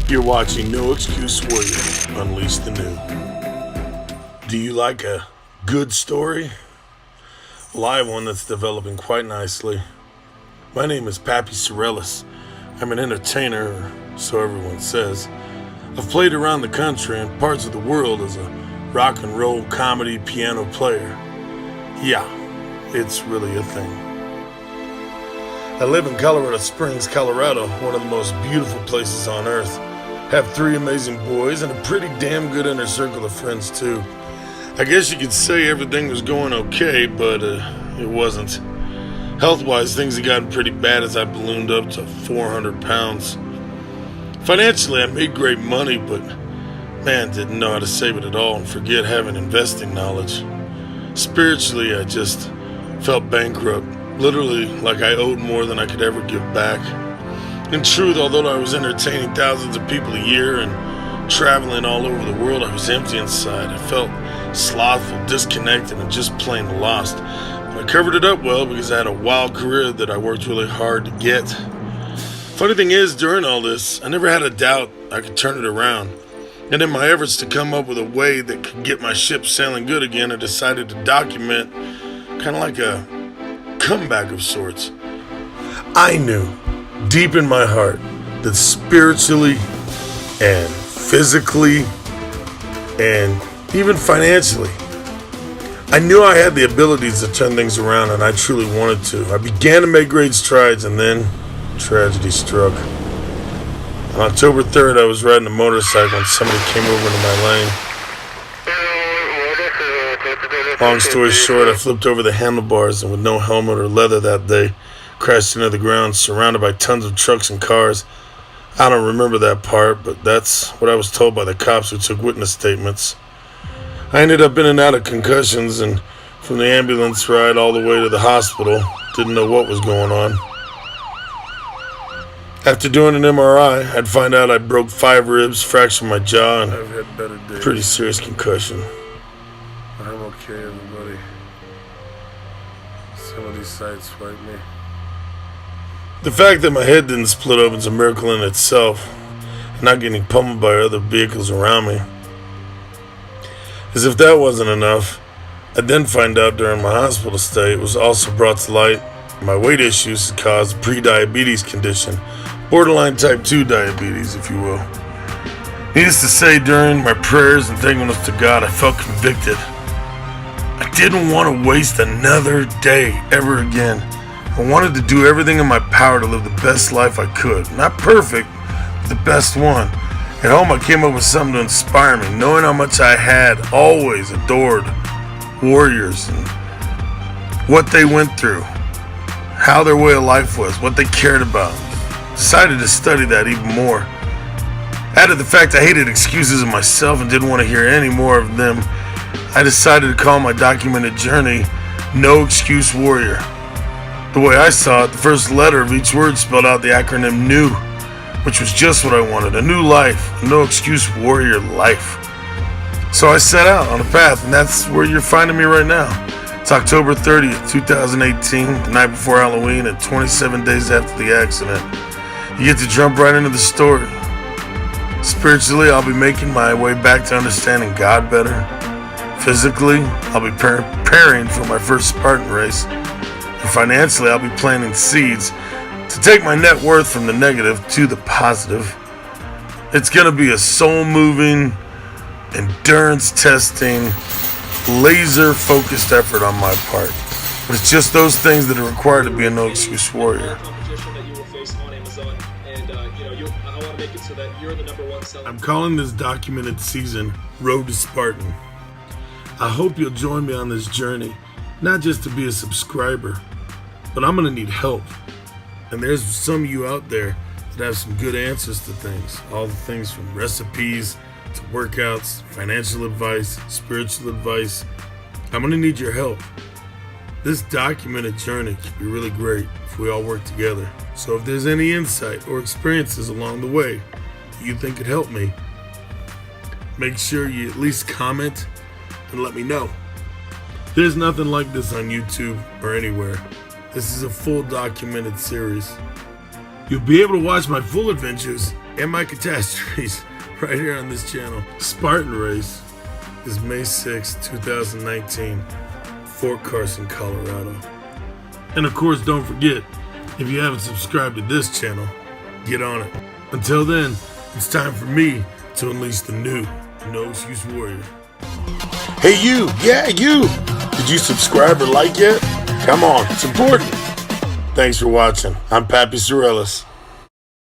You're watching No Excuse Warrior, Unleash the New. Do you like a good story? Well, I have one that's developing quite nicely. My name is Pappy Sorellis. I'm an entertainer, or so everyone says. I've played around the country and parts of the world as a rock and roll comedy piano player. Yeah, it's really a thing. I live in Colorado Springs, Colorado, one of the most beautiful places on earth. Have 3 amazing boys and a pretty damn good inner circle of friends too. I guess you could say everything was going okay, but it wasn't. Health-wise, things had gotten pretty bad as I ballooned up to 400 pounds. Financially, I made great money, but man, didn't know how to save it at all and forget having investing knowledge. Spiritually, I just felt bankrupt, literally like I owed more than I could ever give back. In truth, although I was entertaining thousands of people a year and traveling all over the world, I was empty inside. I felt slothful, disconnected, and just plain lost. But I covered it up well because I had a wild career that I worked really hard to get. Funny thing is, during all this, I never had a doubt I could turn it around. And in my efforts to come up with a way that could get my ship sailing good again, I decided to document kind of like a comeback of sorts. I knew deep in my heart that spiritually and physically and even financially, I knew I had the abilities to turn things around, and I truly wanted to. I began to make great strides, and then tragedy struck. On October 3rd, I was riding a motorcycle and somebody came over into my lane. Long story short, I flipped over the handlebars and with no helmet or leather that day, crashed into the ground, surrounded by tons of trucks and cars. I don't remember that part, but that's what I was told by the cops who took witness statements. I ended up in and out of concussions, and from the ambulance ride all the way to the hospital, didn't know what was going on. After doing an MRI, I'd find out I broke 5 ribs, fractured my jaw, and I've had better days. pretty serious concussion. I'm okay, everybody. Some of these sights swipe me. The fact that my head didn't split open is a miracle in itself, and not getting pummeled by other vehicles around me. As if that wasn't enough, I then find out during my hospital stay it was also brought to light my weight issues had caused a pre-diabetes condition, borderline type 2 diabetes, if you will. Needless to say, during my prayers and thankfulness to God, I felt convicted. I didn't want to waste another day ever again. I wanted to do everything in my power to live the best life I could. Not perfect, but the best one. At home, I came up with something to inspire me, knowing how much I had always adored warriors and what they went through, how their way of life was, what they cared about. Decided to study that even more. Added the fact I hated excuses of myself and didn't want to hear any more of them. I decided to call my documented journey No Excuse Warrior. The way I saw it, the first letter of each word spelled out the acronym NEW, which was just what I wanted, a new life, a no excuse warrior life. So I set out on a path, and that's where you're finding me right now. It's October 30th, 2018, the night before Halloween, and 27 days after the accident. You get to jump right into the story. Spiritually, I'll be making my way back to understanding God better. Physically, I'll be preparing for my first Spartan race. And financially, I'll be planting seeds to take my net worth from the negative to the positive. It's going to be a soul-moving, endurance-testing, laser-focused effort on my part. But it's just those things that are required to be a no-excuse warrior. I'm calling this documented season Road to Spartan. I hope you'll join me on this journey, not just to be a subscriber, but I'm going to need help. And there's some of you out there that have some good answers to things. All the things from recipes to workouts, financial advice, spiritual advice. I'm going to need your help. This documented journey could be really great if we all work together. So if there's any insight or experiences along the way that you think could help me, make sure you at least comment and let me know. There's nothing like this on YouTube or anywhere. This is a full documented series. You'll be able to watch my full adventures and my catastrophes right here on this channel. Spartan Race is May 6, 2019, Fort Carson, Colorado. And of course, don't forget, if you haven't subscribed to this channel, get on it. Until then, it's time for me to unleash the new No Excuse Warrior. Hey you, yeah you! Did you subscribe or like yet? Come on, it's important. Thanks for watching. I'm Pappy Sorellis.